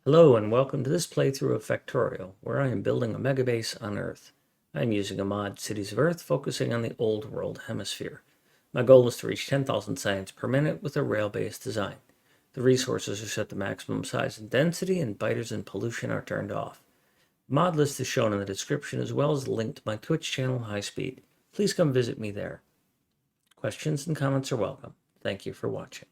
Hello and welcome to this playthrough of Factorio, where I am building a megabase on Earth. I am using a mod, Cities of Earth, focusing on the Old World Hemisphere. My goal is to reach 10,000 science per minute with a rail-based design. The resources are set to maximum size and density, and biters and pollution are turned off. The mod list is shown in the description, as well as a link to my Twitch channel, High Speed. Please come visit me there. Questions and comments are welcome. Thank you for watching.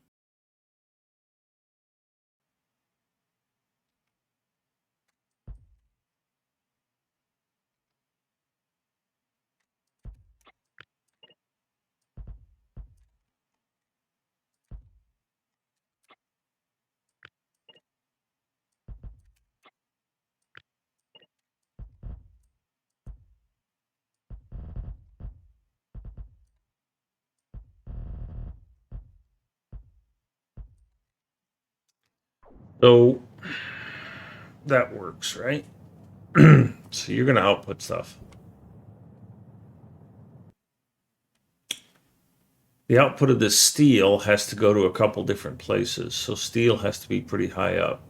So that works, right? So you're going to output stuff. The output of this steel has to go to a couple different places, so steel has to be pretty high up.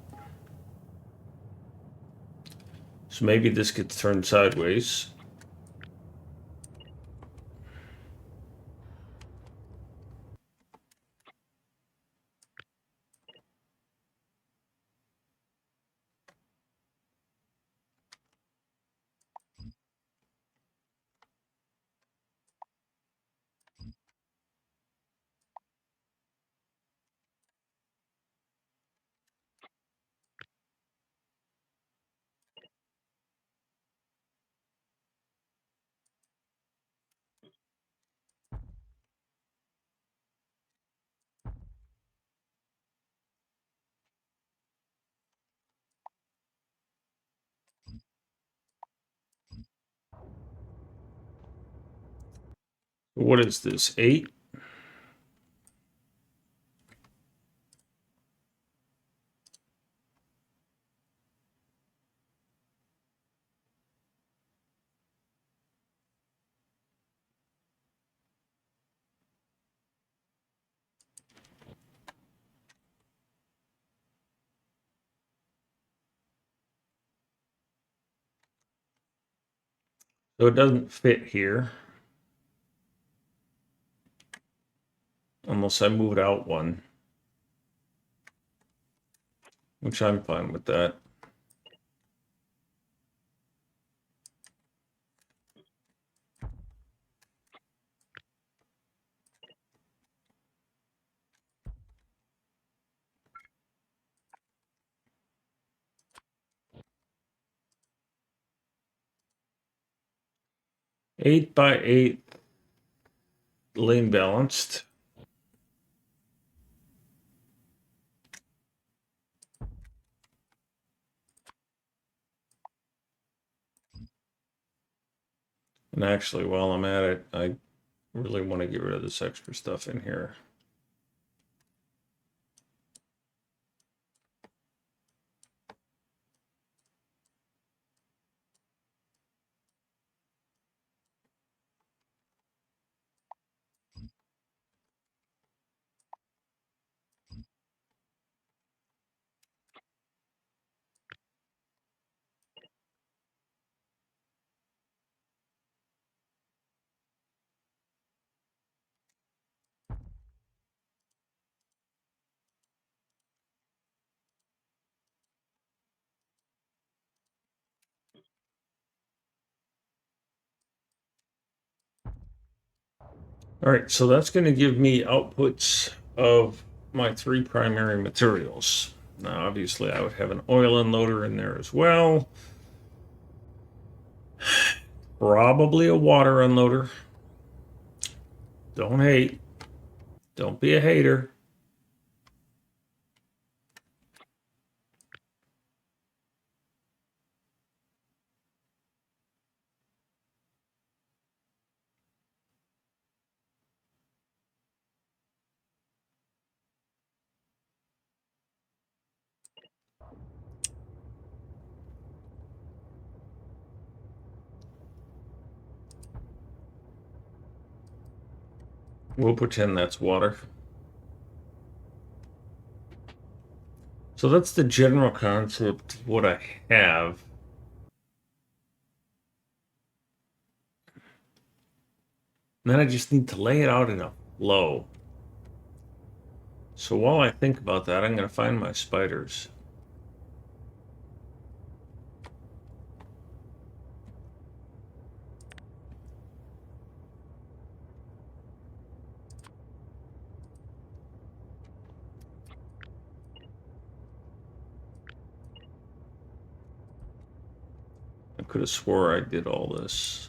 So maybe this gets turned sideways. What is this, 8? So it doesn't fit here. Unless I move it out one. Which I'm fine with that. Eight by 8 lane balanced. And actually, while I'm at it, I really want to get rid of this extra stuff in here. All right, so that's going to give me outputs of my 3 primary materials. Now, obviously, I would have an oil unloader in there as well. Probably a water unloader. Don't hate. Don't be a hater. We'll pretend that's water. So that's the general concept of what I have. And then I just need to lay it out in a flow. So while I think about that, I'm going to find my spiders. I could have swore I did all this.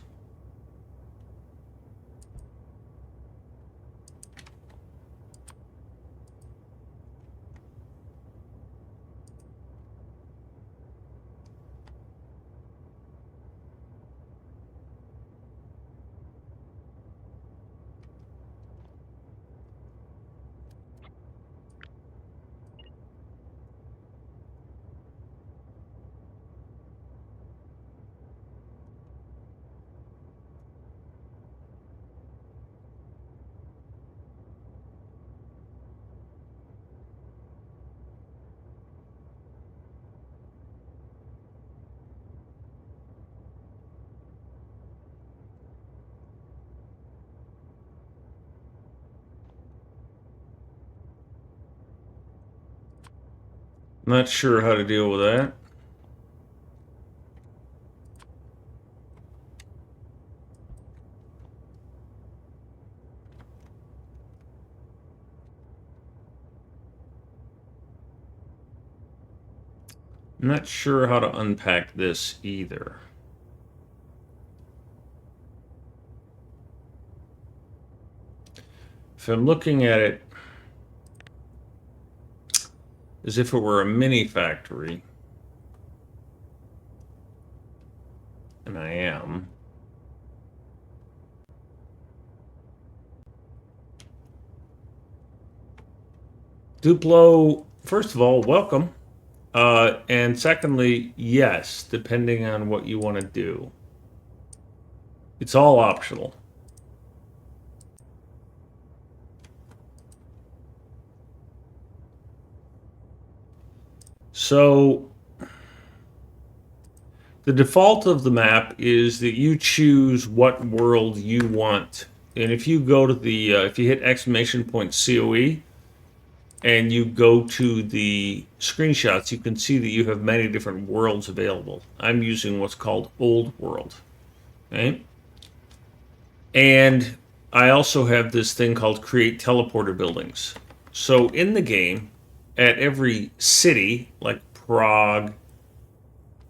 Not sure how to deal with that. I'm not sure how to unpack this either. If I'm looking at it as if it were a mini factory, and I am, Duplo, first of all, welcome. And secondly, yes, depending on what you want to do. It's all optional. So the default of the map is that you choose what world you want. And if you go to the, if you hit exclamation point COE and you go to the screenshots, you can see that you have many different worlds available. I'm using what's called Old World. Okay? And I also have this thing called Create Teleporter Buildings. So in the game, at every city, like Prague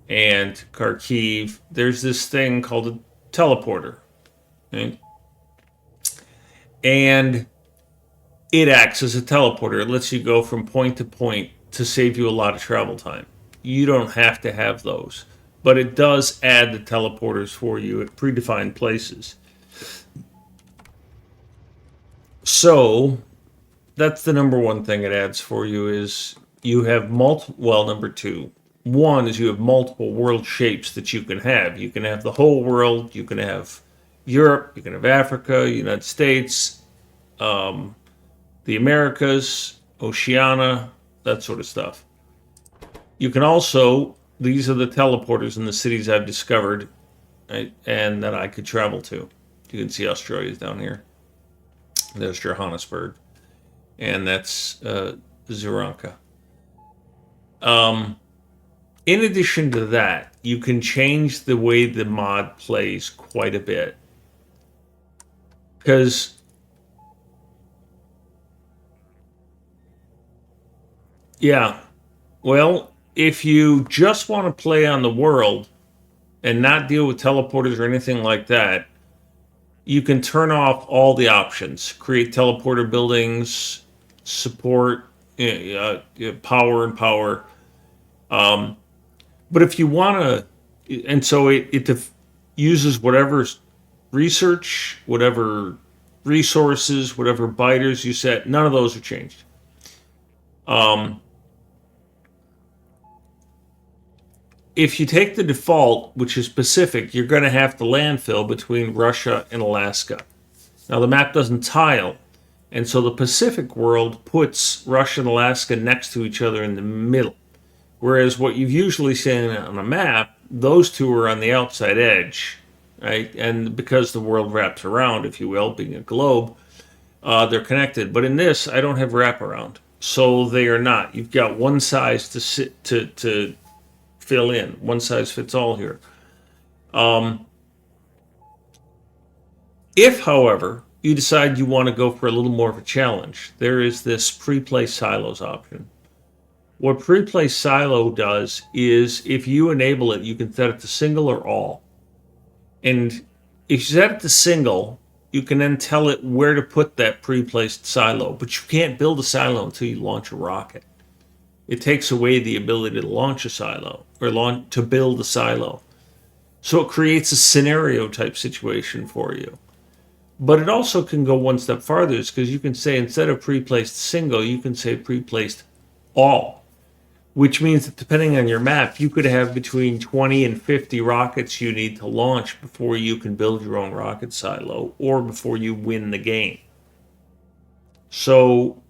and Kharkiv, there's this thing called a teleporter. Okay? And it acts as a teleporter. It lets you go from point to point to save you a lot of travel time. You don't have to have those, but it does add the teleporters for you at predefined places. So that's the number one thing it adds for you is you have multiple, well, number two. One is you have multiple world shapes that you can have. You can have the whole world. You can have Europe. You can have Africa, United States, the Americas, Oceania, that sort of stuff. You can also, these are the teleporters in the cities I've discovered, right, and that I could travel to. You can see Australia's down here. There's Johannesburg. And that's Zuranka. In addition to that, you can change the way the mod plays quite a bit. Because, yeah, well, if you just want to play on the world and not deal with teleporters or anything like that, you can turn off all the options. Create teleporter buildings, support, power and power. But if you want to, and so it uses whatever research, whatever resources, whatever biters you set, none of those are changed. If you take the default, which is Pacific, you're going to have to landfill between Russia and Alaska. Now, the map doesn't tile, And so the Pacific world puts Russia and Alaska next to each other in the middle. Whereas what you've usually seen on a map, those two are on the outside edge, right? And because the world wraps around, if you will, being a globe, they're connected. But in this, I don't have wraparound, so they are not. You've got one size to fill in. One size fits all here. If, however, you decide you want to go for a little more of a challenge, there is this pre-placed silos option. What pre-placed silo does is if you enable it, you can set it to single or all. And if you set it to single, you can then tell it where to put that pre-placed silo. But you can't build a silo until you launch a rocket. It takes away the ability to launch a silo or to build a silo. So it creates a scenario type situation for you. But it also can go one step farther because you can say instead of pre-placed single, you can say pre-placed all, which means that depending on your map, you could have between 20 and 50 rockets you need to launch before you can build your own rocket silo or before you win the game. So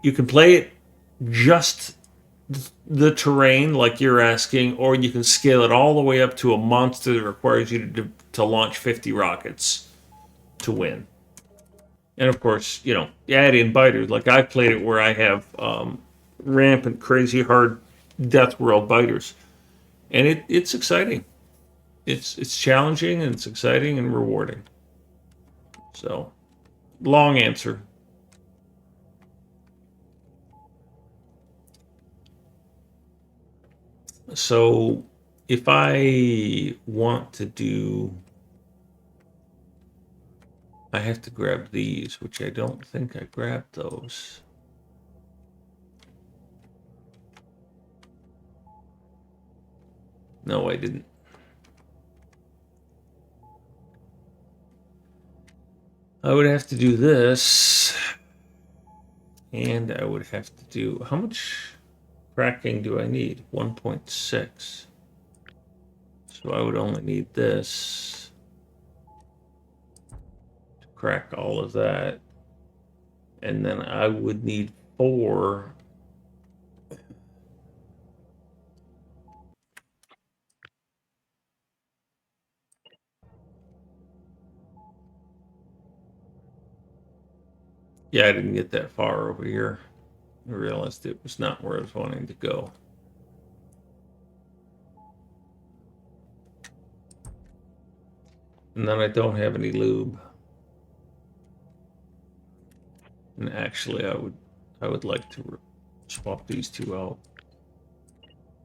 you can play it just the terrain like you're asking, or you can scale it all the way up to a monster that requires you to launch 50 rockets to win. And of course, add in biters. Like I've played it where I have rampant, crazy hard death world biters, and it's exciting. It's challenging and it's exciting and rewarding. So, long answer. So, if I want to do, I have to grab these, which I don't think I grabbed those. No, I didn't. I would have to do this, and I would have to do, how much cracking do I need? 1.6. So I would only need this to crack all of that. And then I would need 4. Yeah, I didn't get that far over here. I realized it was not where I was wanting to go. And then I don't have any lube. And actually, I would like to swap these two out.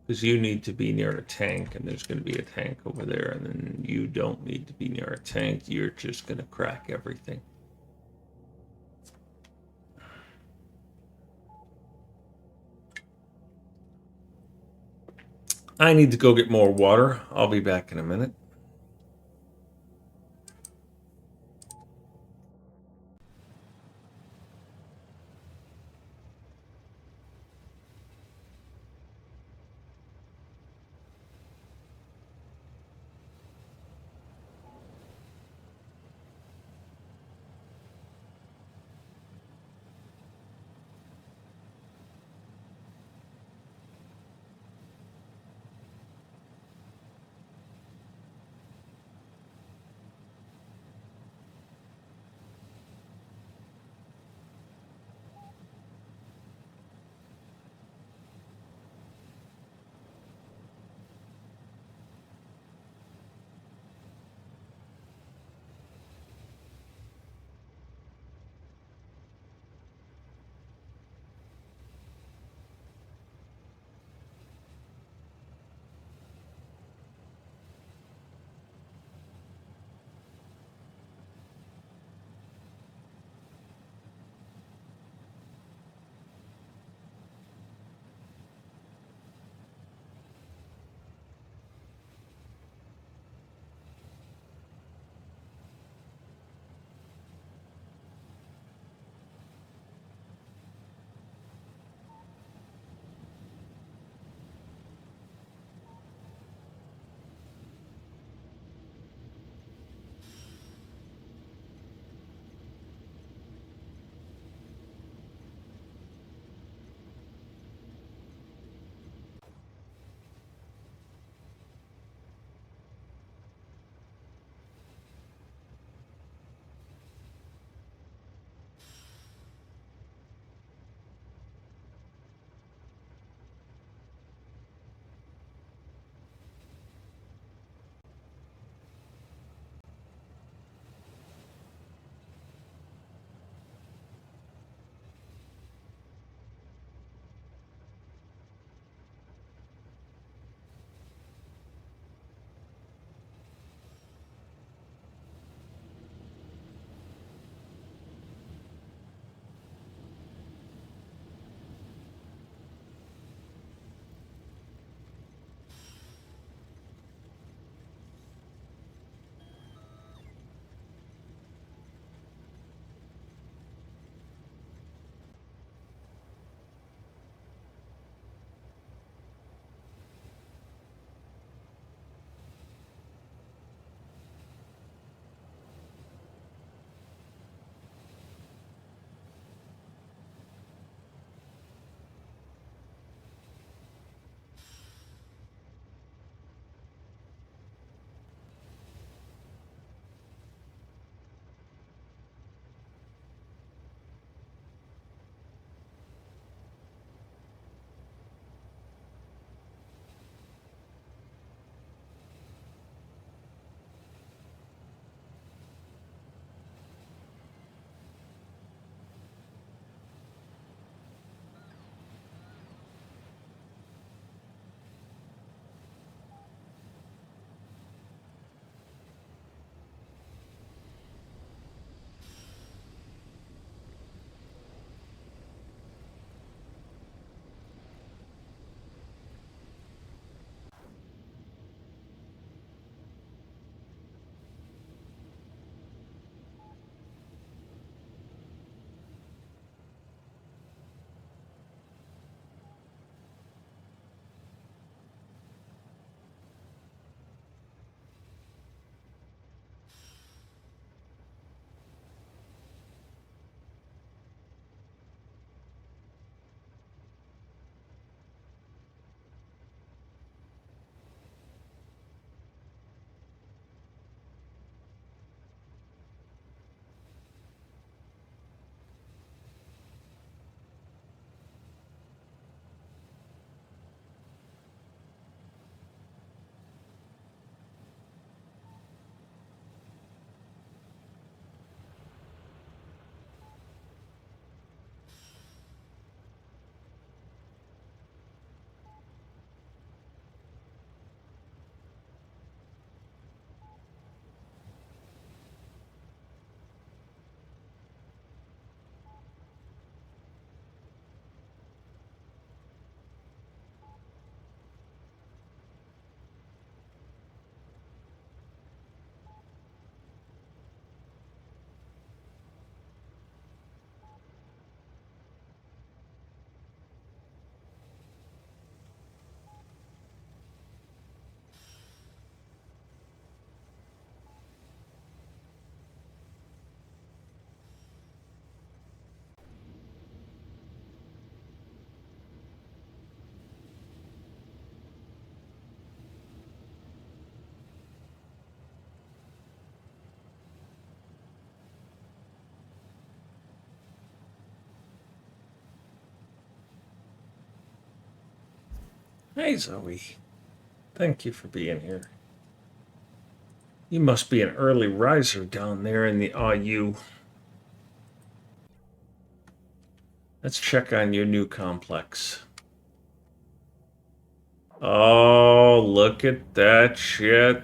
Because you need to be near a tank, and there's going to be a tank over there, and then you don't need to be near a tank. You're just going to crack everything. I need to go get more water. I'll be back in a minute. Hey, Zoe. Thank you for being here. You must be an early riser down there in the RU. Let's check on your new complex. Oh, look at that shit.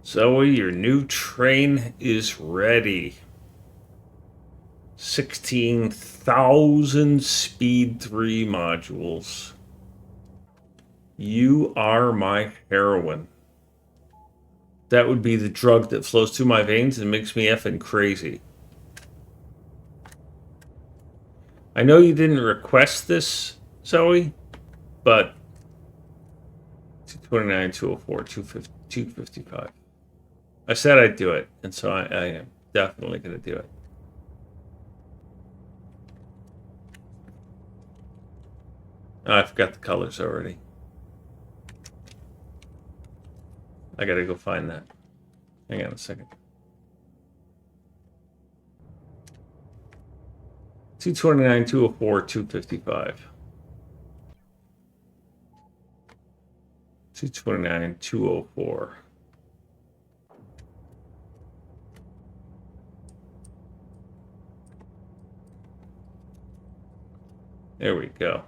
Zoe, your new train is ready. 16,000 speed 3 modules. You are my heroine. That would be the drug that flows through my veins and makes me effing crazy. I know you didn't request this, Zoe, but 229, 204, 250, 255. I said I'd do it, and so I am definitely going to do it. Oh, I forgot the colors already. I got to go find that. Hang on a second. 229, 204, 255. 229, 204. There we go.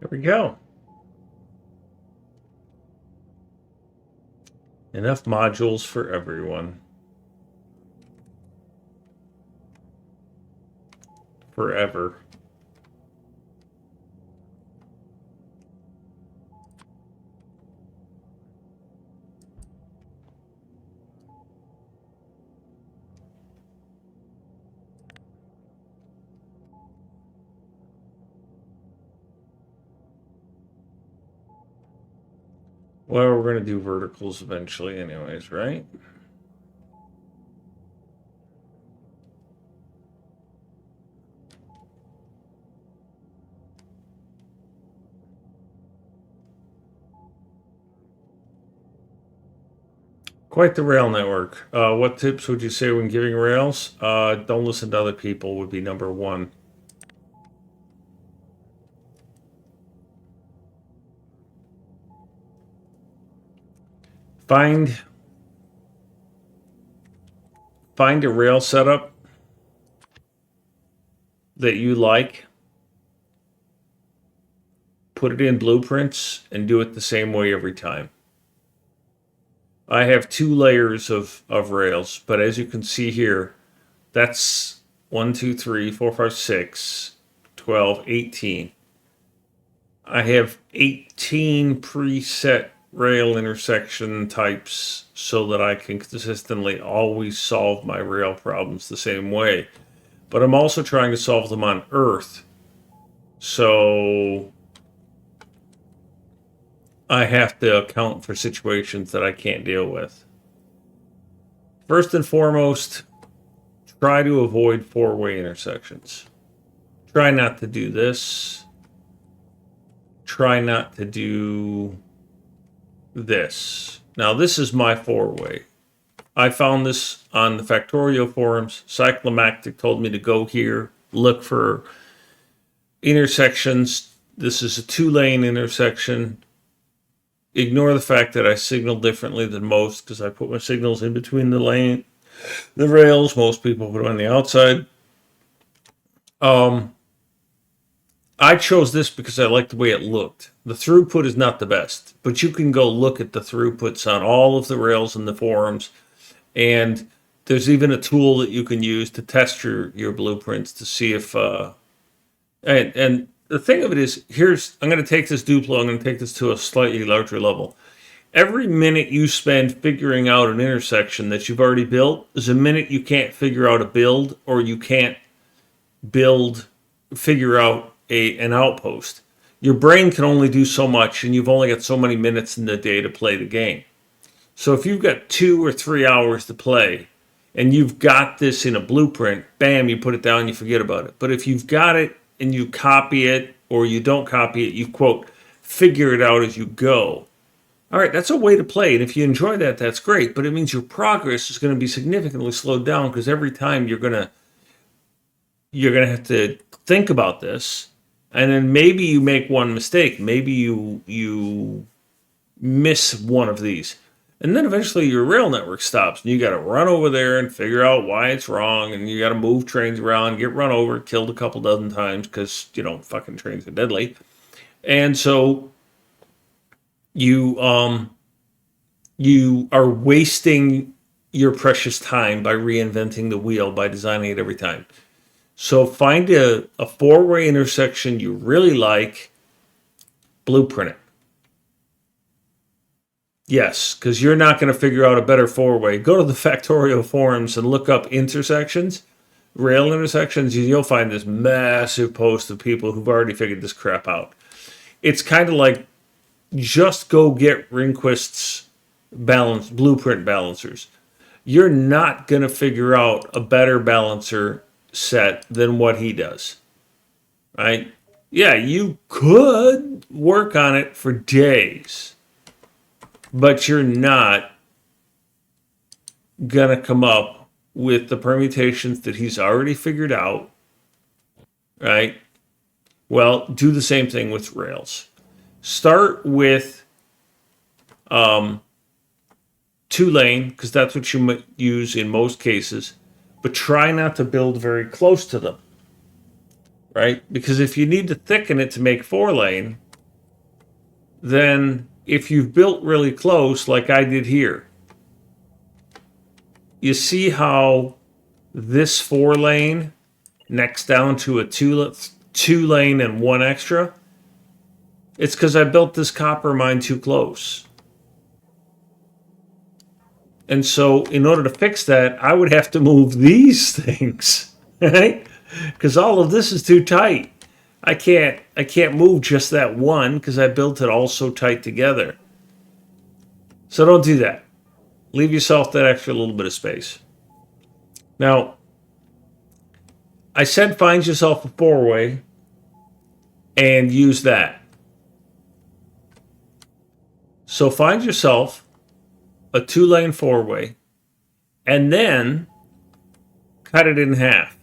There we go. Enough modules for everyone. Forever. Well, we're going to do verticals eventually anyways, right? Quite the rail network. What tips would you say when giving rails? Don't listen to other people would be number one. Find a rail setup that you like. Put it in blueprints and do it the same way every time. I have 2 layers of rails, but as you can see here, that's 1, 2, 3, 4, 5, 6, 12, 18. I have 18 preset rail intersection types so that I can consistently always solve my rail problems the same way. But I'm also trying to solve them on Earth. So I have to account for situations that I can't deal with. First and foremost, try to avoid 4-way intersections. Try not to do this. Try not to do this. Now, this is my 4-way. I found this on the Factorio forums. Cyclomactic told me to go here, look for intersections. This is a 2-lane intersection. Ignore the fact that I signal differently than most because I put my signals in between the rails. Most people put them on the outside. I chose this because I liked the way it looked. The throughput is not the best, but you can go look at the throughputs on all of the rails in the forums, and there's even a tool that you can use to test your blueprints to see if and the thing of it is, I'm going to take this Duplo, I'm going to take this to a slightly larger level. Every minute you spend figuring out an intersection that you've already built is a minute you can't figure out a build, or you can't figure out an outpost. Your brain can only do so much, and you've only got so many minutes in the day to play the game. So if you've got 2 or 3 hours to play and you've got this in a blueprint, bam, you put it down, you forget about it. But if you've got it and you copy it or you don't copy it, you quote, figure it out as you go. All right, that's a way to play. And if you enjoy that, that's great. But it means your progress is going to be significantly slowed down because every time you're going to have to think about this. And then maybe you make one mistake. Maybe you miss one of these. And then eventually your rail network stops. And you got to run over there and figure out why it's wrong. And you got to move trains around, get run over, killed a couple dozen times because, fucking trains are deadly. And so you are wasting your precious time by reinventing the wheel, by designing it every time. So find a four-way intersection you really like, blueprint it. Yes, because you're not going to figure out a better four-way. Go to the Factorio forums and look up intersections, rail intersections, and you'll find this massive post of people who've already figured this crap out. It's kind of like just go get Rehnquist's blueprint balancers. You're not going to figure out a better balancer set than what he does. Right? Yeah, you could work on it for days, but you're not going to come up with the permutations that he's already figured out. Right? Well, do the same thing with rails. Start with 2-lane, because that's what you use in most cases, but try not to build very close to them, right? Because if you need to thicken it to make 4-lane, then if you've built really close, like I did here, you see how this 4-lane necks down to a 2-lane and 1 extra? It's because I built this copper mine too close. And so in order to fix that, I would have to move these things, right? Because all of this is too tight. I can't move just that one because I built it all so tight together. So don't do that. Leave yourself that extra little bit of space. Now, I said find yourself a 4-way and use that. So find yourself a 2-lane 4-way, and then cut it in half.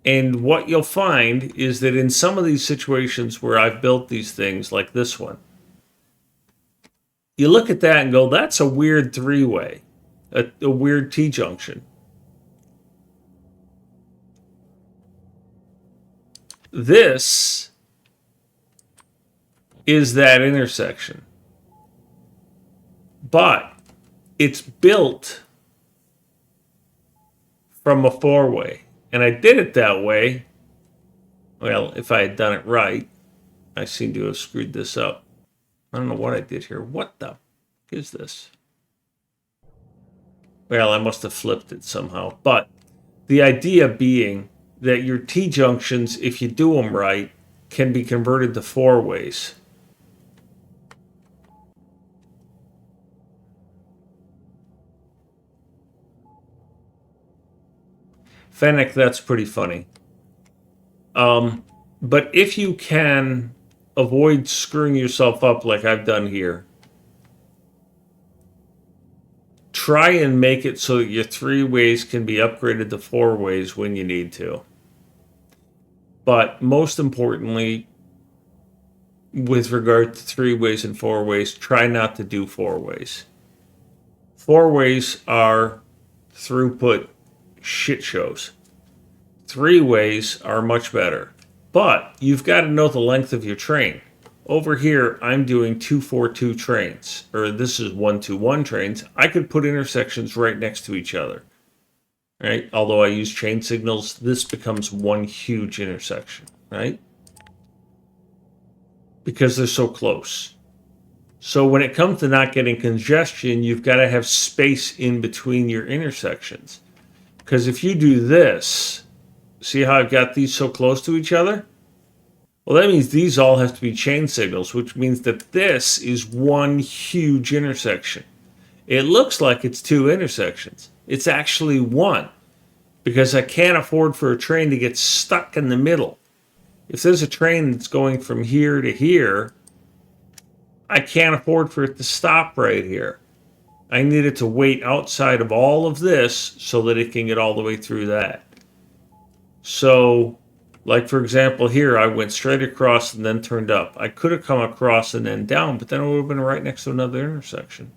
And what you'll find is that in some of these situations where I've built these things, like this one, you look at that and go, that's a weird 3-way, a weird T-junction. This is that intersection. But it's built from a 4-way. And I did it that way. Well, if I had done it right, I seem to have screwed this up. I don't know what I did here. What the fuck is this? Well, I must have flipped it somehow. But the idea being that your T-junctions, if you do them right, can be converted to 4-ways. Fennec, that's pretty funny. But if you can avoid screwing yourself up like I've done here, try and make it so that your 3-ways can be upgraded to 4-ways when you need to. But most importantly, with regard to 3-ways and 4-ways, try not to do 4-ways. 4-ways are throughput shit shows. 3-ways are much better. But you've got to know the length of your train. Over here, I'm doing 2-4-2 trains, or this is 1-2-1 trains. I could put intersections right next to each other. Right? Although I use chain signals, this becomes one huge intersection, right? Because they're so close. So when it comes to not getting congestion, you've got to have space in between your intersections. Because if you do this, see how I've got these so close to each other? Well, that means these all have to be chain signals, which means that this is one huge intersection. It looks like it's two intersections. It's actually one, because I can't afford for a train to get stuck in the middle. If there's a train that's going from here to here, I can't afford for it to stop right here. I need it to wait outside of all of this so that it can get all the way through that. So, like for example, here I went straight across and then turned up. I could have come across and then down, but then it would have been right next to another intersection.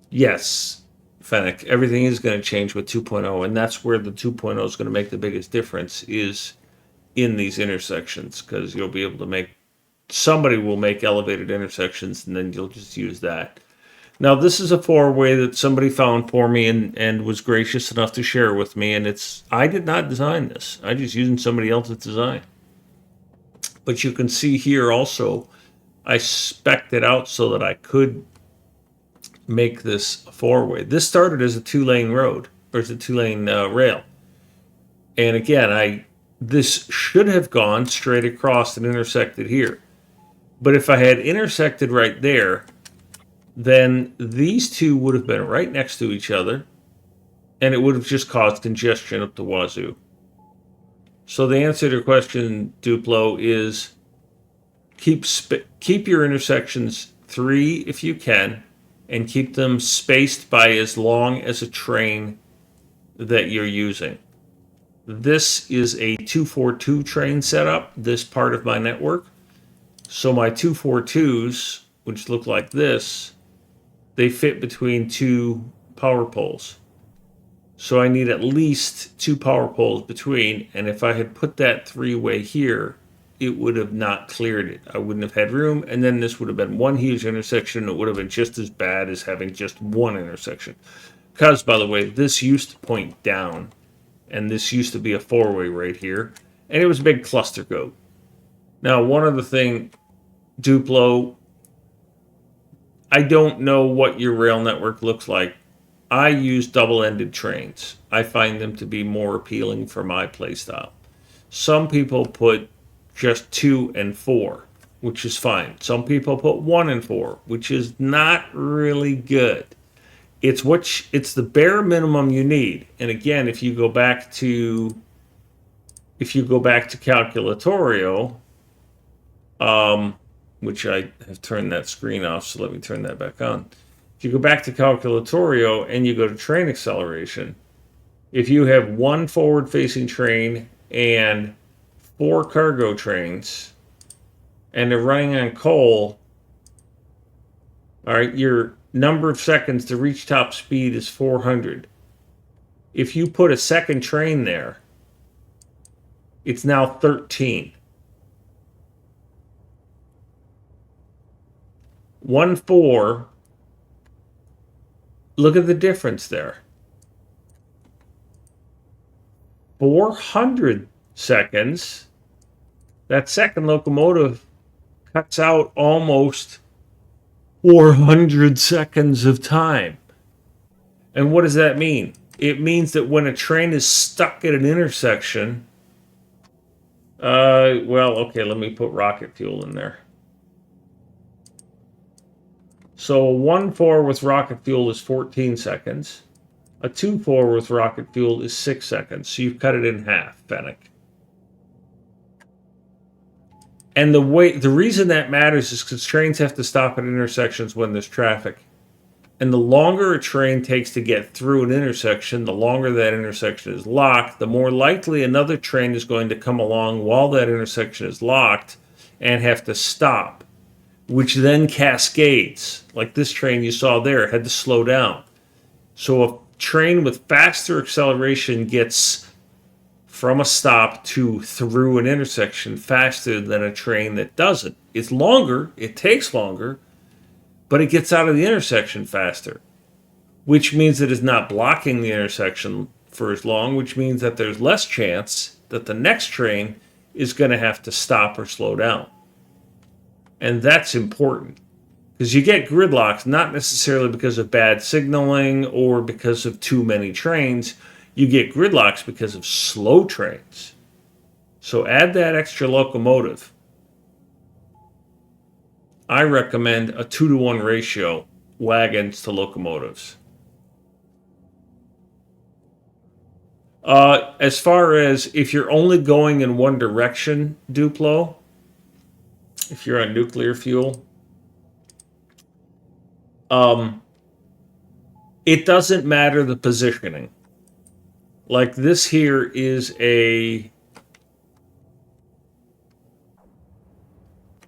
Yes, Fennec, everything is going to change with 2.0, and that's where the 2.0 is going to make the biggest difference, is in these intersections, because you'll be able to make, somebody will make elevated intersections, and then you'll just use that. Now, this is a four-way that somebody found for me and was gracious enough to share with me, and I did not design this. I just using somebody else's design. But you can see here also, I spec'd it out so that I could make this a four-way. This started as a two-lane road, or as a two-lane rail. And again, this should have gone straight across and intersected here. But if I had intersected right there, then these two would have been right next to each other, and it would have just caused congestion up the wazoo. So the answer to your question, Duplo, is keep your intersections 3 if you can, and keep them spaced by as long as a train that you're using. This is a 242 train setup, this part of my network. So my 242s, which look like this, they fit between 2 power poles. So I need at least 2 power poles between, and if I had put that 3-way here, it would have not cleared it. I wouldn't have had room, and then this would have been one huge intersection. It would have been just as bad as having just one intersection. Because, by the way, this used to point down, and this used to be a 4-way right here, and it was a big cluster goat. Now, one other thing, Duplo, I don't know what your rail network looks like. I use double-ended trains. I find them to be more appealing for my playstyle. Some people put just 2 and 4, which is fine. Some people put 1 and 4, which is not really good. It's the bare minimum you need. And again, if you go back to Calculatorio, which I have turned that screen off, so let me turn that back on. If you go back to Calculatorio and you go to train acceleration, if you have 1 forward-facing train and 4 cargo trains, and they're running on coal, all right, your number of seconds to reach top speed is 400. If you put a second train there, it's now 13. 1-4, look at the difference there. 400 seconds. That second locomotive cuts out almost 400 seconds of time. And what does that mean? It means that when a train is stuck at an intersection, well, okay, let me put rocket fuel in there. So a 1-4 with rocket fuel is 14 seconds. A 2-4 with rocket fuel is 6 seconds. So you've cut it in half, Fennec. And the reason that matters is because trains have to stop at intersections when there's traffic. And the longer a train takes to get through an intersection, the longer that intersection is locked, the more likely another train is going to come along while that intersection is locked and have to stop, which then cascades. Like this train you saw there had to slow down. So a train with faster acceleration gets from a stop to through an intersection faster than a train that doesn't. It's longer, it takes longer, but it gets out of the intersection faster, which means it is not blocking the intersection for as long, which means that there's less chance that the next train is going to have to stop or slow down. And that's important, because you get gridlocks not necessarily because of bad signaling or because of too many trains. You get gridlocks because of slow trains. So add that extra locomotive. I recommend a 2-to-1 ratio, wagons to locomotives. As far as if you're only going in one direction, Duplo, if you're on nuclear fuel, it doesn't matter the positioning. Like this here is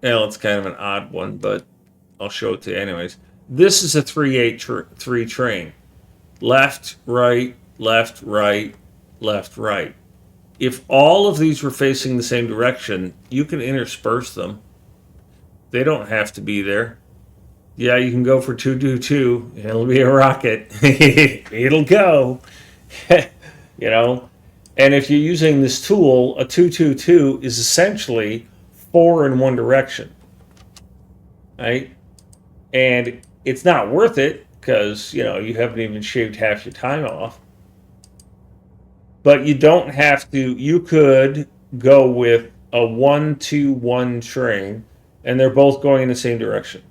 well, it's kind of an odd one, but I'll show it to you anyways. This is a 383 train. Left, right, left, right, left, right. If all of these were facing the same direction, you can intersperse them. They don't have to be there. Yeah, you can go for 222. It'll be a rocket. It'll go. you know? And if you're using this tool, a 222 is essentially 4 in one direction. Right? And it's not worth it because, you haven't even shaved half your time off. But you don't have to. You could go with a 1-2-1 train, and they're both going in the same direction.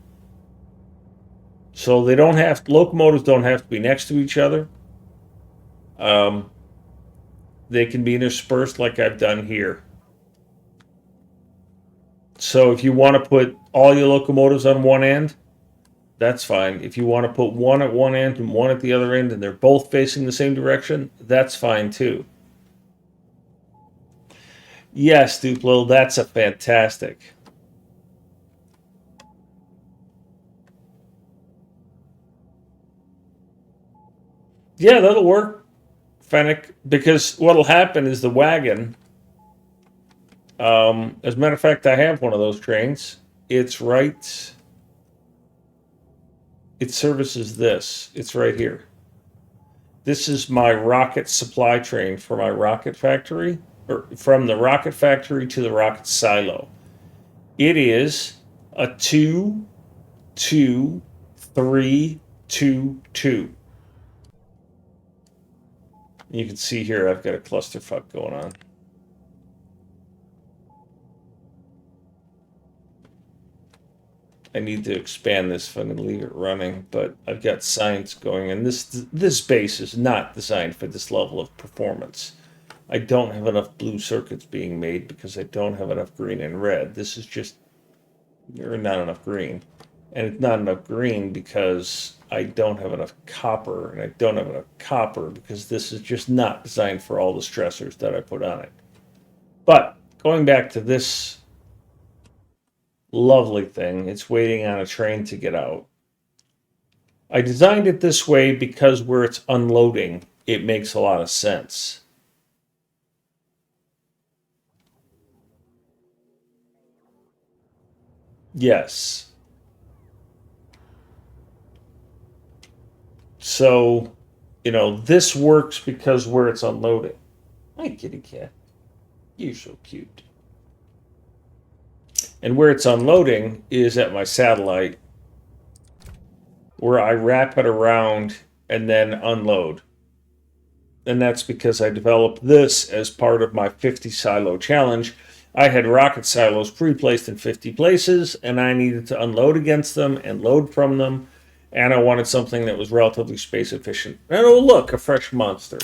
So locomotives don't have to be next to each other. They can be interspersed like I've done here. So if you want to put all your locomotives on one end, that's fine. If you want to put one at one end and one at the other end, and they're both facing the same direction, that's fine too. Yes, Duplo, that's a fantastic. Yeah, that'll work, Fennec, because what'll happen is the wagon. As a matter of fact, I have one of those trains. It's right. It services this. It's right here. This is my rocket supply train for my rocket factory, or from the rocket factory to the rocket silo. It is a 2-2-3-2-2. You can see here I've got a clusterfuck going on. I need to expand this if I'm going to leave it running, but I've got science going, and this base is not designed for this level of performance. I don't have enough blue circuits being made because I don't have enough green and red. This is just, there's not enough green. And it's not enough green because I don't have enough copper, and I don't have enough copper because this is just not designed for all the stressors that I put on it. But going back to this lovely thing, it's waiting on a train to get out. I designed it this way because where it's unloading, it makes a lot of sense. Yes. So, this works because where it's unloading. Hi, kitty cat. You're so cute. And where it's unloading is at my satellite, where I wrap it around and then unload. And that's because I developed this as part of my 50 silo challenge. I had rocket silos pre-placed in 50 places, and I needed to unload against them and load from them, and I wanted something that was relatively space efficient. And oh, look, a fresh monster.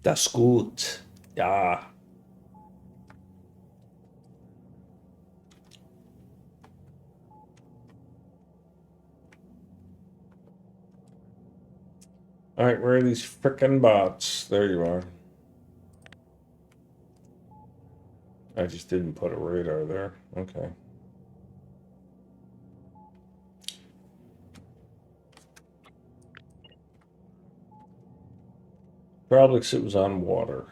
Das gut. Ja. All right, where are these frickin' bots? There you are. I just didn't put a radar there. Okay. Probably because it was on water.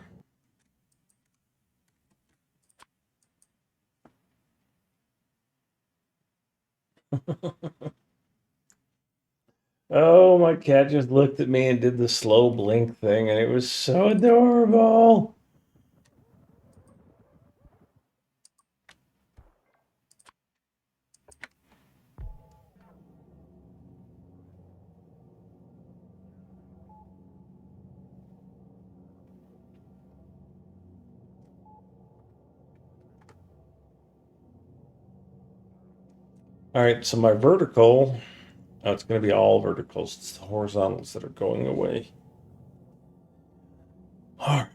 Oh, my cat just looked at me and did the slow blink thing, and it was so adorable. All right, so my vertical, oh, it's going to be all verticals. It's the horizontals that are going away. All right.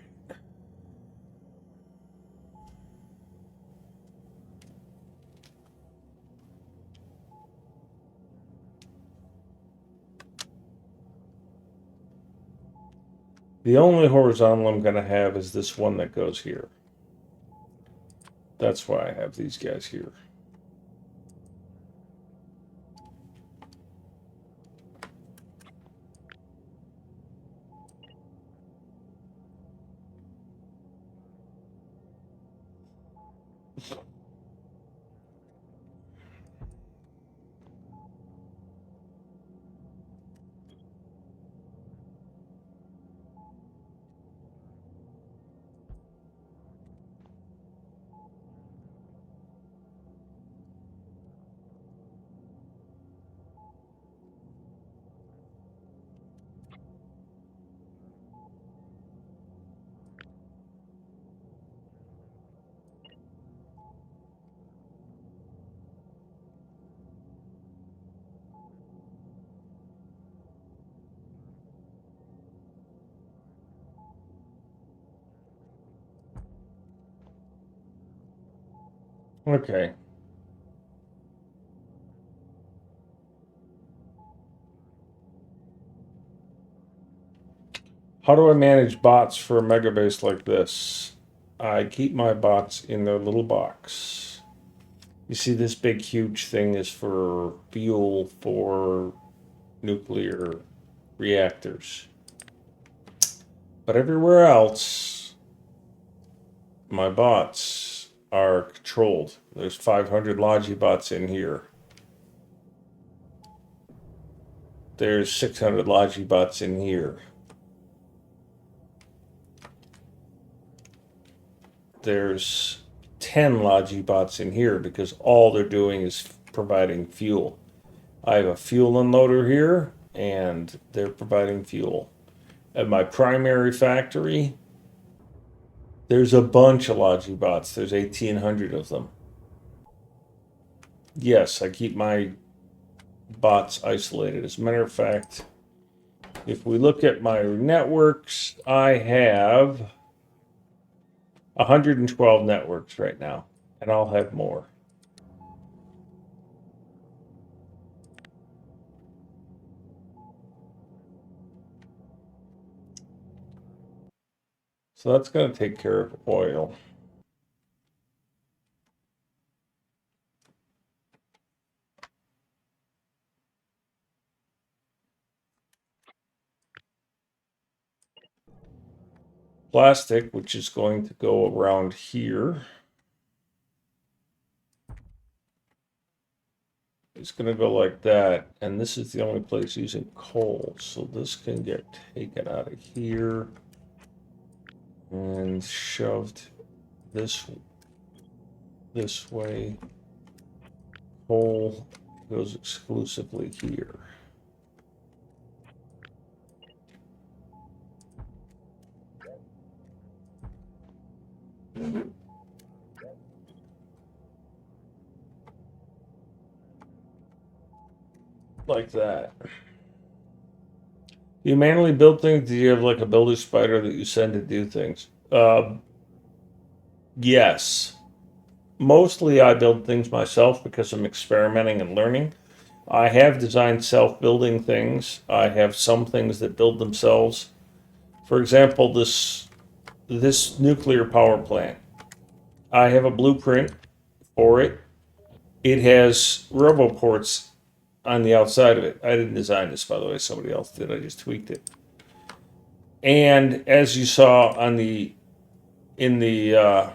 The only horizontal I'm going to have is this one that goes here. That's why I have these guys here. Okay. How do I manage bots for a MegaBase like this? I keep my bots in their little box. You see, this big, huge thing is for fuel for nuclear reactors. But everywhere else, my bots are controlled. There's 500 Logibots in here. There's 600 Logibots in here. There's 10 Logibots in here because all they're doing is providing fuel. I have a fuel unloader here, and they're providing fuel. At my primary factory, there's a bunch of Logibots. There's 1,800 of them. Yes, I keep my bots isolated. As a matter of fact, if we look at my networks, I have 112 networks right now, and I'll have more. So that's going to take care of oil. Plastic, which is going to go around here, is going to go like that. And this is the only place using coal. So this can get taken out of here and shoved this way. Coal goes exclusively here. Like that. Do you manually build things? Do you have like a builder spider that you send to do things? Yes. Mostly I build things myself because I'm experimenting and learning. I have designed self-building things. I have some things that build themselves. For example, this nuclear power plant. I have a blueprint for it. It has roboports on the outside of it. I didn't design this, by the way. Somebody else did. I just tweaked it. And as you saw on the in the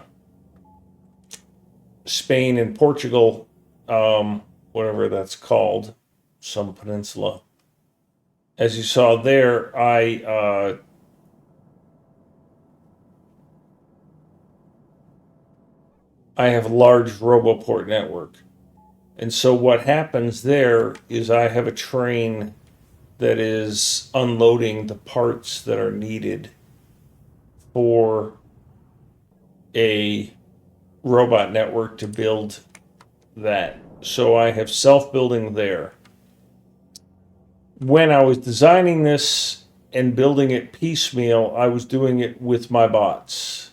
Spain and Portugal, whatever that's called, some peninsula. as you saw there, I have a large RoboPort network. And so what happens there is I have a train that is unloading the parts that are needed for a robot network to build that. So I have self-building there. When I was designing this and building it piecemeal, I was doing it with my bots.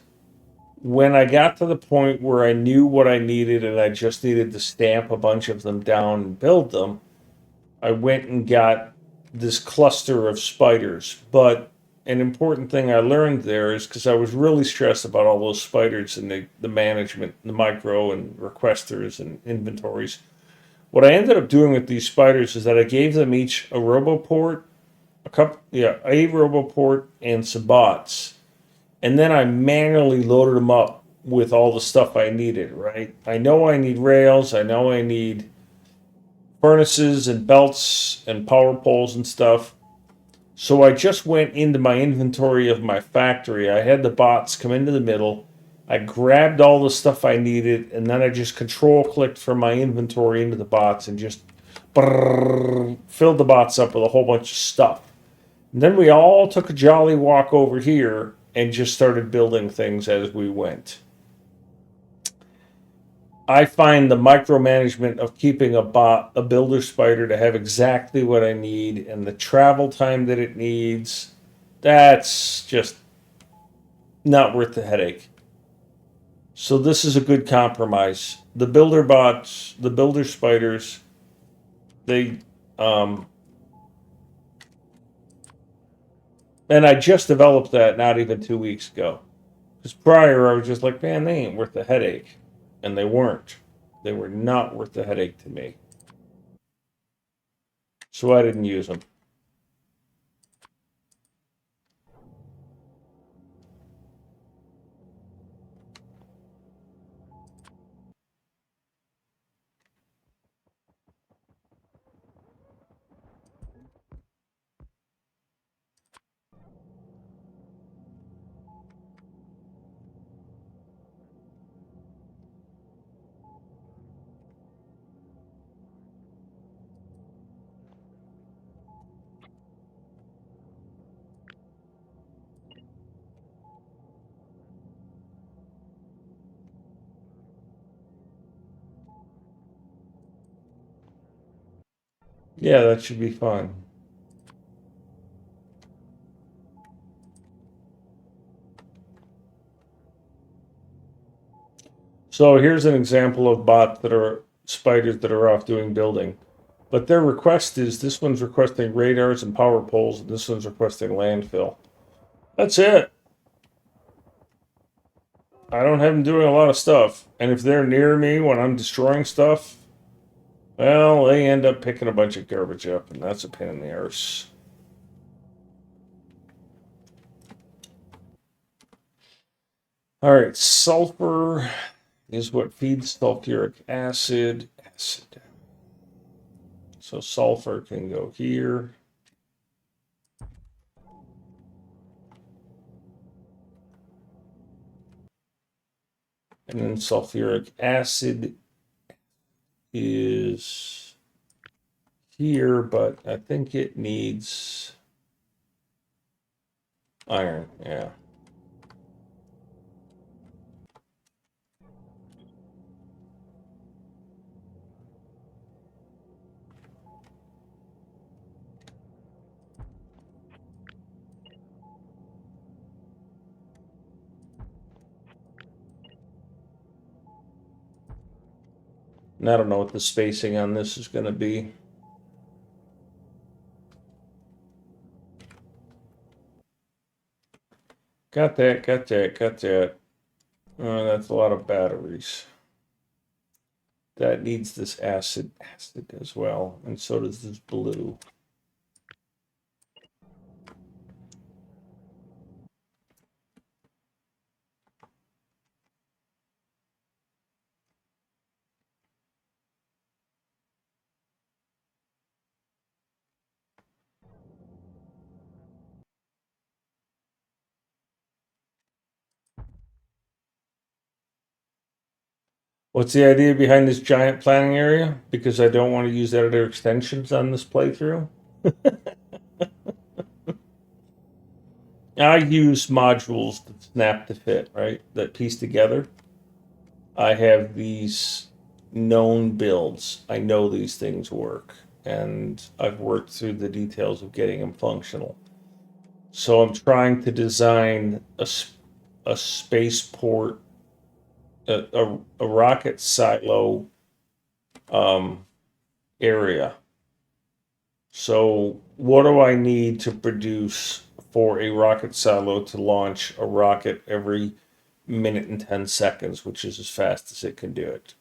When I got to the point where I knew what I needed and I just needed to stamp a bunch of them down and build them, I went and got this cluster of spiders. But an important thing I learned there is because I was really stressed about all those spiders and the management, the micro and requesters and inventories. What I ended up doing with these spiders is that I gave them each a RoboPort, a RoboPort and some bots. And then I manually loaded them up with all the stuff I needed, right? I know I need rails, I know I need furnaces and belts and power poles and stuff. So I just went into my inventory of my factory. I had the bots come into the middle. I grabbed all the stuff I needed, and then I just control clicked from my inventory into the bots and just filled the bots up with a whole bunch of stuff. And then we all took a jolly walk over here and just started building things as we went. I find the micromanagement of keeping a builder spider to have exactly what I need and the travel time that it needs, that's just not worth the headache. So this is a good compromise. The builder bots, the builder spiders, they, um, and I just developed that not even 2 weeks ago. Because prior I was just like, man, they ain't worth the headache. And they weren't. They were not worth the headache to me. So I didn't use them. Yeah, that should be fine. So here's an example of bots that are spiders that are off doing building. But their request is this one's requesting radars and power poles, and this one's requesting landfill. That's it. I don't have them doing a lot of stuff. And if they're near me when I'm destroying stuff, well, they end up picking a bunch of garbage up, and that's a pain in the arse. All right, sulfur is what feeds sulfuric acid. So sulfur can go here. And then sulfuric acid is here, but I think it needs iron. Yeah. And I don't know what the spacing on this is going to be. Got that, got that, got that. Oh, that's a lot of batteries. That needs this acid as well, and so does this blue. What's the idea behind this giant planning area? Because I don't want to use editor extensions on this playthrough. I use modules that snap to fit, right? That piece together. I have these known builds. I know these things work, and I've worked through the details of getting them functional. So I'm trying to design a spaceport, a rocket silo area. So what do I need to produce for a rocket silo to launch a rocket every minute and 10 seconds, which is as fast as it can do it?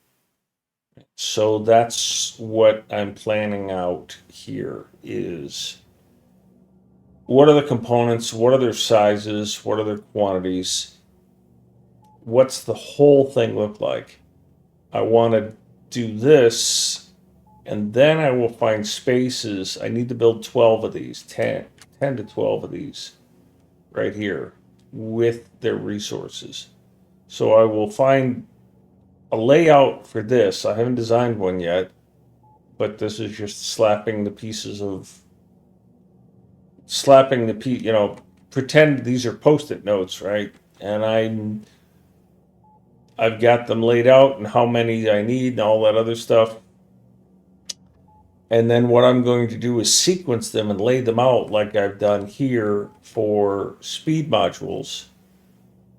So that's what I'm planning out here is what are the components, what are their sizes, what are their quantities, what's the whole thing look like? I want to do this, and then I will find spaces. I need to build 12 of these, 10 to 12 of these right here with their resources. So I will find a layout for this. I haven't designed one yet, but this is just slapping the pieces of, pretend these are Post-it notes, right? And I've got them laid out and how many I need and all that other stuff. And then what I'm going to do is sequence them and lay them out like I've done here for speed modules.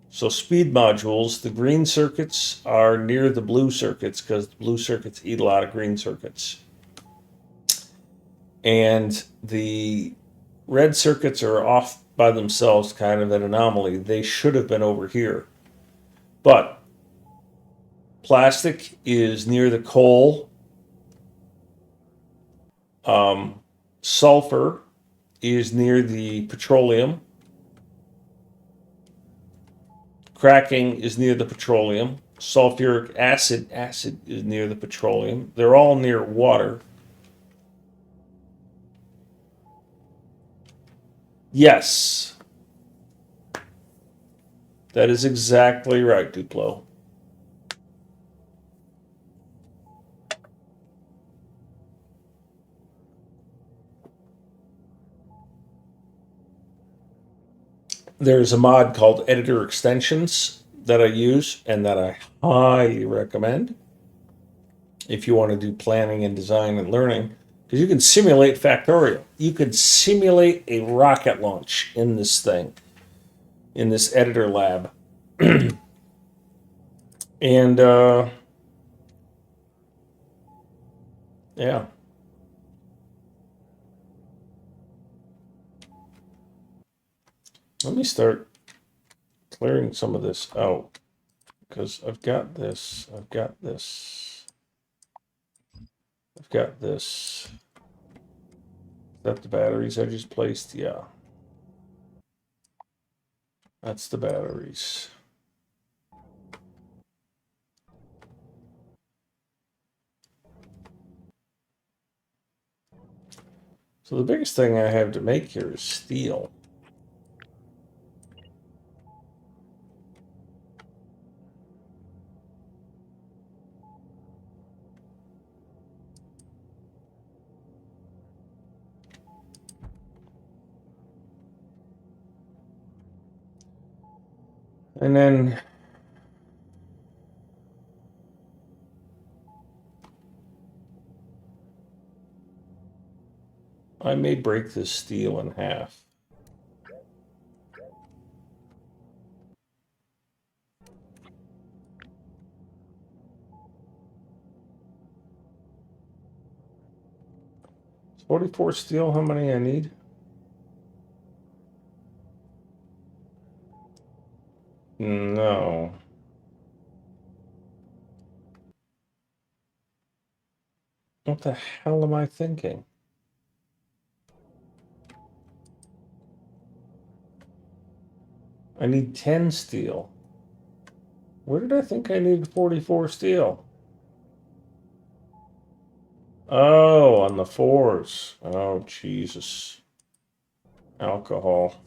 So speed modules, the green circuits are near the blue circuits because the blue circuits eat a lot of green circuits. And the red circuits are off by themselves, kind of an anomaly. They should have been over here. But plastic is near the coal. Sulfur is near the petroleum. Cracking is near the petroleum. Sulfuric acid is near the petroleum. They're all near water. Yes, that is exactly right, Duplo. There's a mod called Editor Extensions that I use and that I highly recommend if you want to do planning and design and learning, because you can simulate Factorio. You could simulate a rocket launch in this thing, in this editor lab. And yeah. Let me start clearing some of this out because I've got this, I've got this, I've got this. Is that the batteries I just placed? Yeah. That's the batteries. So the biggest thing I have to make here is steel. And then I may break this steel in half. It's 44 steel, how many I need? No. What the hell am I thinking? I need 10 steel. Where did I think I needed 44 steel? Oh, on the fours. Oh, Jesus. Alcohol.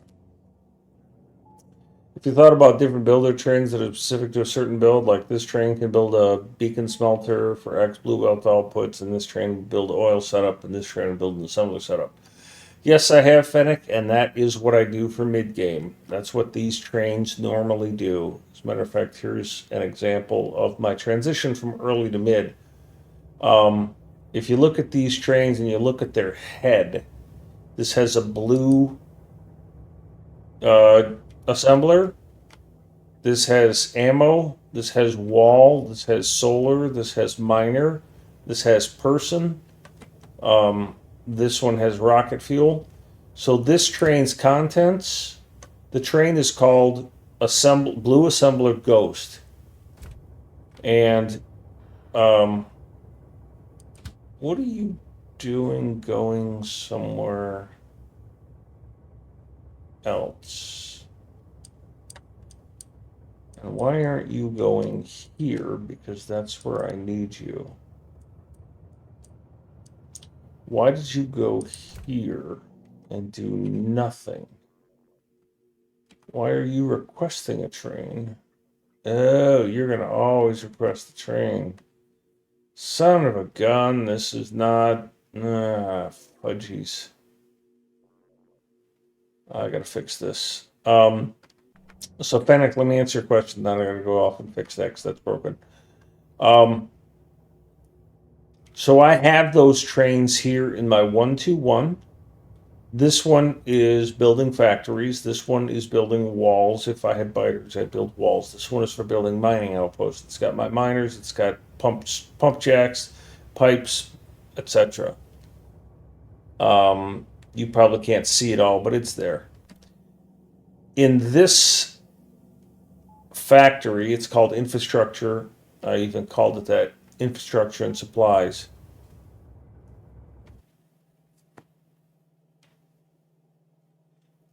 if you thought about different builder trains that are specific to a certain build, like this train can build a beacon smelter for X blue belt outputs, and this train will build oil setup, and this train will build an assembly setup. Yes, I have Fennec, and that is what I do for mid-game. That's what these trains normally do. As a matter of fact, here's an example of my transition from early to mid. If you look at these trains and you look at their head, this has a blue assembler. This has ammo. This has wall. This has solar. This has miner. This has person. This one has rocket fuel. So this train's contents, the train is called Blue Assembler Ghost. And what are you doing going somewhere else? And why aren't you going here? Because that's where I need you. Why did you go here and do nothing? Why are you requesting a train? Oh, you're going to always request the train. Son of a gun, this is not... fudgies. I gotta fix this. So Fennec, let me answer your question, then I gotta go off and fix that because that's broken. So I have those trains here in my 1-2-1. This one is building factories. This one is building walls. If I had biters, I'd build walls. This one is for building mining outposts. It's got my miners, it's got pump jacks, pipes, etc. You probably can't see it all, but it's there. In this factory, it's called infrastructure. I even called it that, infrastructure and supplies.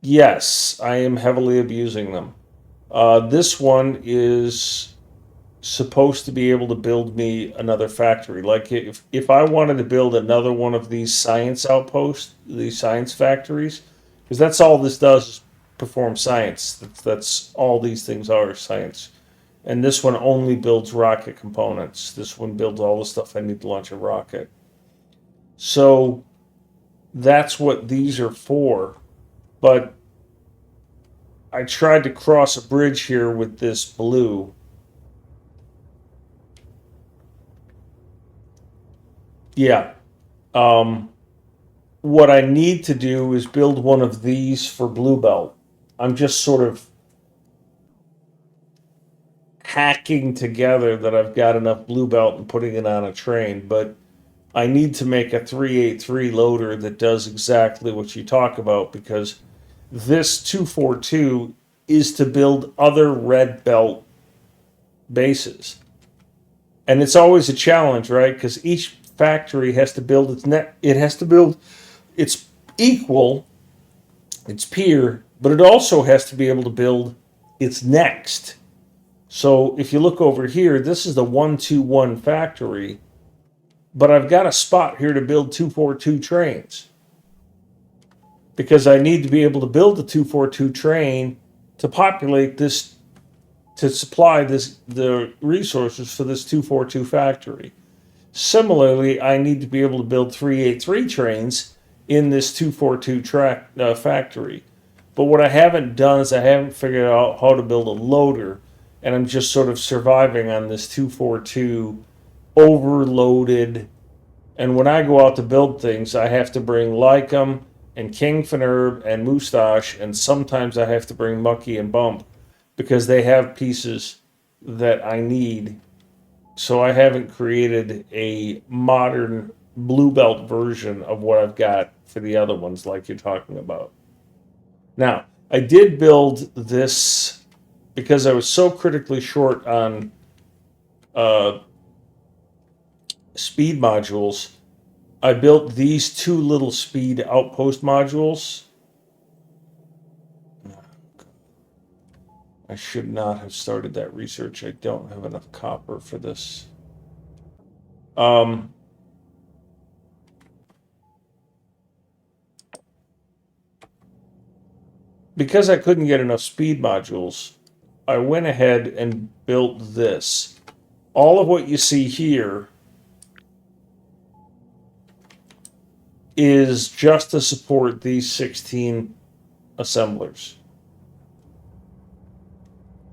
Yes, I am heavily abusing them. This one is supposed to be able to build me another factory. Like if I wanted to build another one of these science outposts, these science factories, because that's all this does is perform science. That's all these things are, science. And this one only builds rocket components. This one builds all the stuff I need to launch a rocket. So that's what these are for. But I tried to cross a bridge here with this blue. Yeah. What I need to do is build one of these for Blue Belt. I'm just sort of hacking together that I've got enough Blue Belt and putting it on a train, but I need to make a 383 loader that does exactly what you talk about, because this 242 is to build other red belt bases. And it's always a challenge, right? Because each factory has to build it has to build its equal, its peer, but it also has to be able to build its next. So if you look over here, this is the 1-2-1 factory, but I've got a spot here to build 242 trains, because I need to be able to build the 242 train to populate this, to supply the resources for this 242 factory. Similarly, I need to be able to build 383 trains in this 242 factory. But what I haven't done is I haven't figured out how to build a loader, and I'm just sort of surviving on this 242 overloaded. And when I go out to build things, I have to bring Lycum and King Finherb and Moustache, and sometimes I have to bring Mucky and Bump, because they have pieces that I need. So I haven't created a modern Blue Belt version of what I've got for the other ones like you're talking about. Now, I did build this because I was so critically short on speed modules. I built these two little speed outpost modules. I should not have started that research. I don't have enough copper for this. Because I couldn't get enough speed modules, I went ahead and built this. All of what you see here is just to support these 16 assemblers.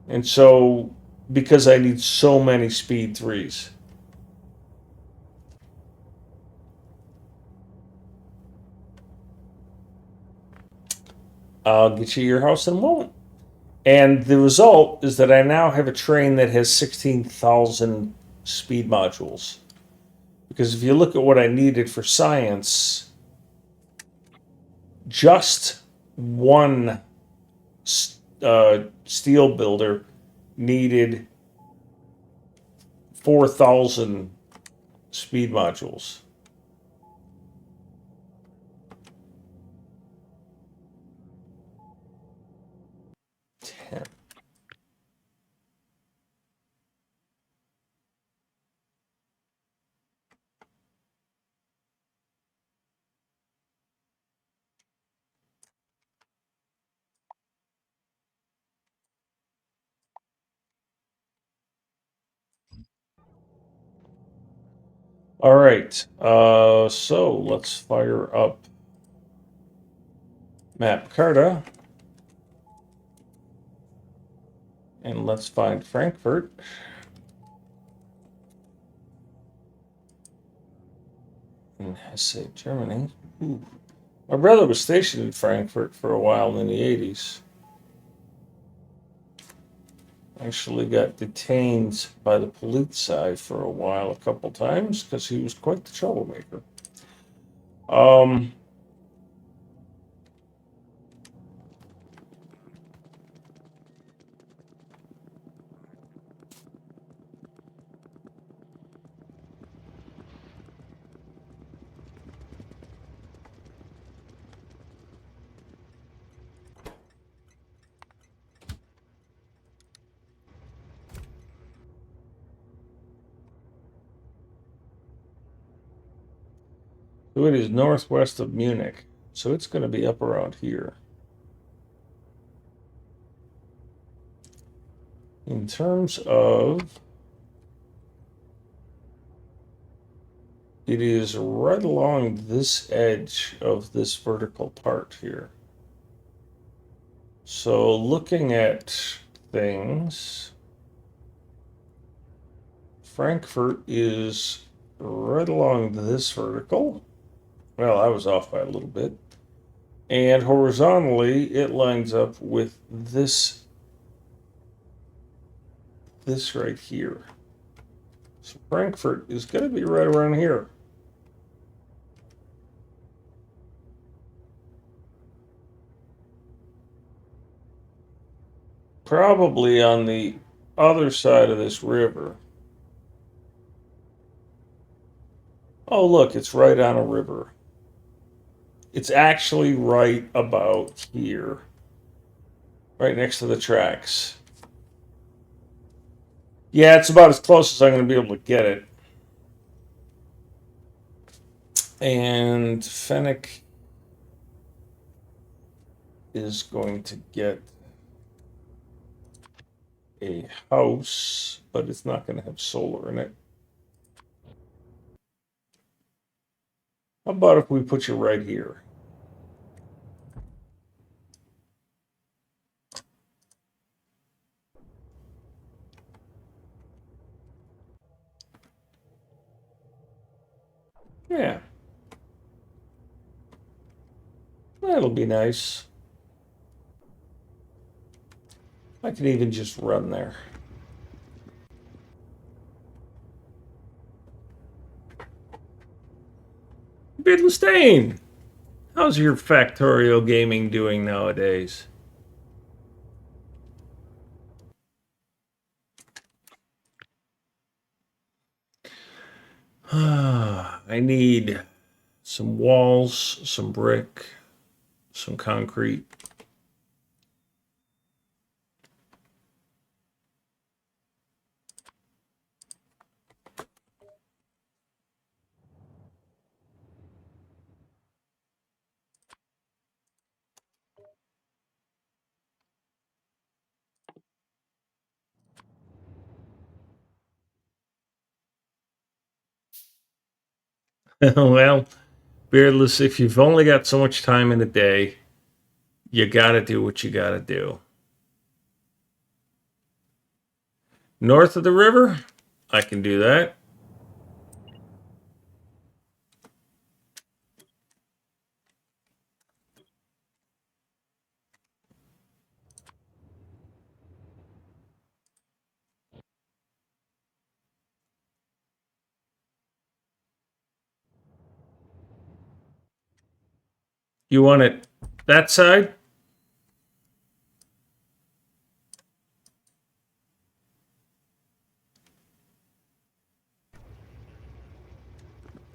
And so, because I need so many speed 3s. I'll get you your house in a moment. And the result is that I now have a train that has 16,000 speed modules. Because if you look at what I needed for science, just one steel builder needed 4,000 speed modules. All right, so let's fire up Map Carta. And let's find Frankfurt. In Hesse, Germany. Ooh. My brother was stationed in Frankfurt for a while in the 80s. Actually got detained by the Polizei for a while, a couple times, because he was quite the troublemaker. So it is northwest of Munich. So it's going to be up around here. In terms of, it is right along this edge of this vertical part here. So looking at things, Frankfurt is right along this vertical. Well, I was off by a little bit. And horizontally, it lines up with this right here. So Frankfurt is going to be right around here. Probably on the other side of this river. Oh, look, it's right on a river. It's actually right about here, right next to the tracks. Yeah, it's about as close as I'm going to be able to get it. And Fennec is going to get a house, but it's not going to have solar in it. How about if we put you right here? Yeah. That'll be nice. I can even just run there. Bidlestein! How's your Factorio gaming doing nowadays? I need some walls, some brick, some concrete. Well, Beardless, if you've only got so much time in a day, you gotta do what you gotta do. North of the river, I can do that. You want it that side?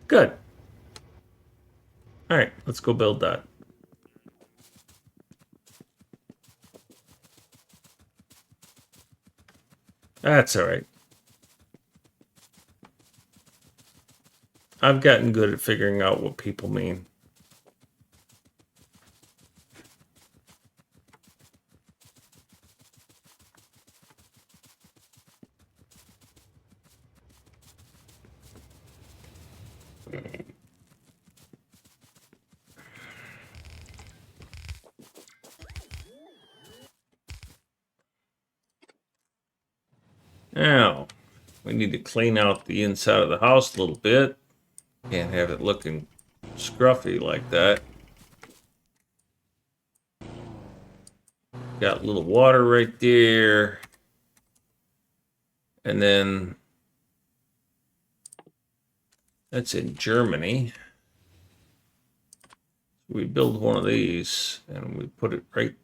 Good. All right, let's go build that. That's all right. I've gotten good at figuring out what people mean. Now, we need to clean out the inside of the house a little bit. Can't have it looking scruffy like that. Got a little water right there. And then that's in Germany. We build one of these and we put it right